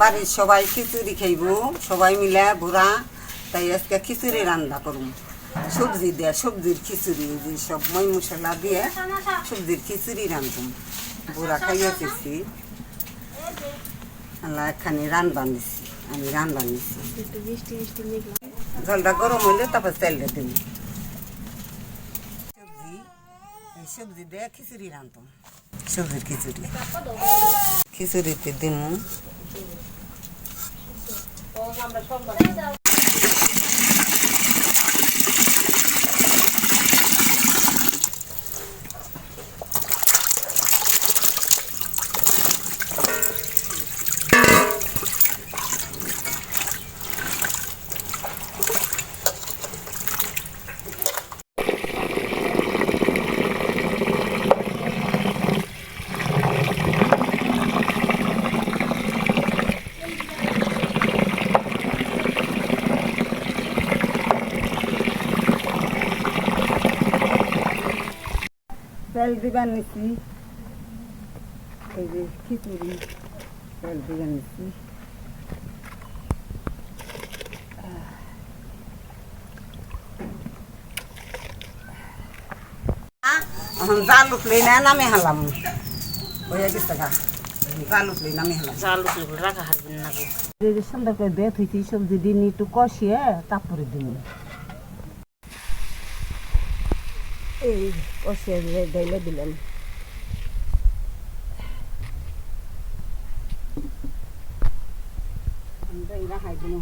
বাড়ির সবাই খিচুড়ি খাইব, সবাই মিলে বুড়া। তাই আজকে খিচুড়ি রান্না করুম, সবজি দেয়া, সবজির খিচুড়ি, যে সব মই মশলা দিয়ে সবজির খিচুড়ি রান্ধুম। বুড়া খাইয়া পেয়েছি, আল্লাহ একখানি রান বানিয়েছি, আমি রান বানিয়েছি। জলটা গরম হইলে তারপর তেলটা দিন। সবজি দিয়ে খিচুড়ি রান্ধুম, সবজির খিচুড়ি। খিচুড়িতে দিন তেল দিবার নিচ্ছি, এই যে খিচুড়ি তেল দিবার নিচ্ছি। এখন জাল উঠলে না নামে হালাম, হয়ে গেছে গা। জাল উঠলে নামে হালাম, জাল উঠলে রাখা হারবেন না। সুন্দর করে বেত হয়েছি, সবজি দিন একটু কষিয়ে তারপরে দিন। এই কষিয়ে ডাইলে দিলাম। রাখাই দিন।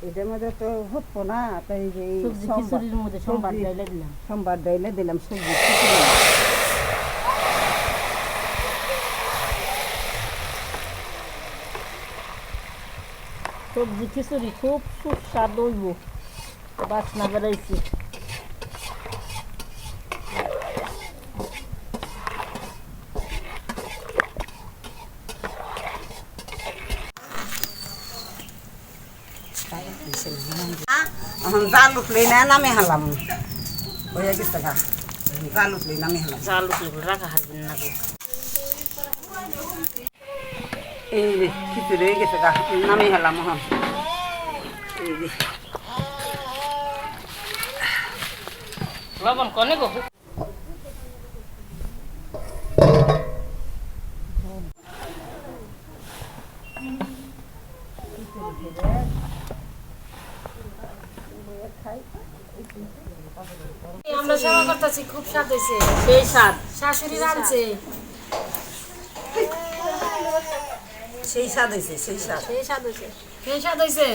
এটার মধ্যে তো হতো না, তাই যে খিচুড়ির মধ্যে সোমবার ডাইলে দিলাম, সোমবার ডাইলে দিলাম সবজি। সবজি খিচুড়ি খুব সুস্বাদু হইব, বাসনা বেড়াইছি। এখন জাল উঠলে না নামে হালাম, হয়ে গেছে গা। জাল উঠলে নামে হালাম, জাল উঠলে রাখা হারবেন না। এই যে খিচুড়ি হয়ে গেছে গা, নামে হালাম। এখন এই যে লবণ কনে গো। আমরা সেবা করতেছি, খুব স্বাদ হয়েছে। সেই স্বাদ শাশুড়ি রাঁধছে, সেই স্বাদ হয়েছে, সেই স্বাদ। সেই স্বাদ হয়েছে, সেই স্বাদ হয়েছে।